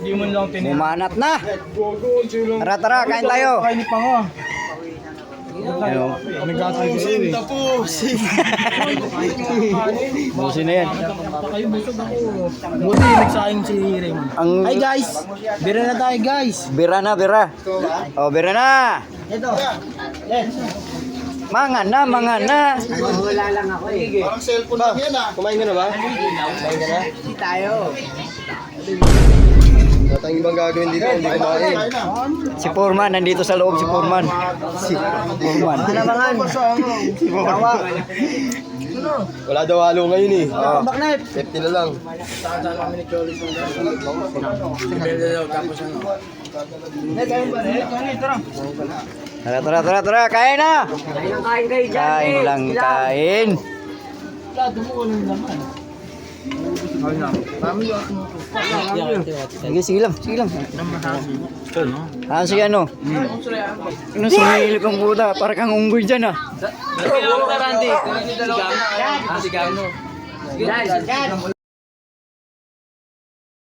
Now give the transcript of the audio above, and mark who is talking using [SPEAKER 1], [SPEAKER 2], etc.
[SPEAKER 1] Di mo lang tinira.
[SPEAKER 2] Bumanat na. Tara, tara, kain tayo.
[SPEAKER 1] Kain pa nga.
[SPEAKER 2] Ayun.
[SPEAKER 1] Nag-atay ko sa'yo eh.
[SPEAKER 2] Busin na yan.
[SPEAKER 1] Buti nagsaing si Raymond.
[SPEAKER 2] Ang
[SPEAKER 1] Hi guys! Bira na tayo guys!
[SPEAKER 2] bira na, bira. Oh, bira na.
[SPEAKER 1] Ito.
[SPEAKER 2] Mga na, mga na.
[SPEAKER 1] Wala lang ako eh.
[SPEAKER 3] Parang cellphone lang yan ah.
[SPEAKER 1] Kumain ka na ba? Kumain ka na? Hindi tayo.
[SPEAKER 3] Wala tayong ibang gagawin dito, hindi kumain.
[SPEAKER 2] Si Foreman, nandito sa loob si Foreman. Si Foreman.
[SPEAKER 1] Kalamangan.
[SPEAKER 2] Si Foreman.
[SPEAKER 3] Wala daw halo ngayon eh.
[SPEAKER 2] Oh.
[SPEAKER 1] Baknet.
[SPEAKER 3] Safety na lang.
[SPEAKER 1] Saan kami ni Choli sa tapos ano.
[SPEAKER 2] Tara, tara, tara, tara. Kain na.
[SPEAKER 1] Kain kayo dyan.
[SPEAKER 2] Kain lang, kain. Sige, sige lang, sige lang. Ah, sige ano? Ano sumilip ang buta? Para kang unggoy dyan ah.
[SPEAKER 1] Sigaw.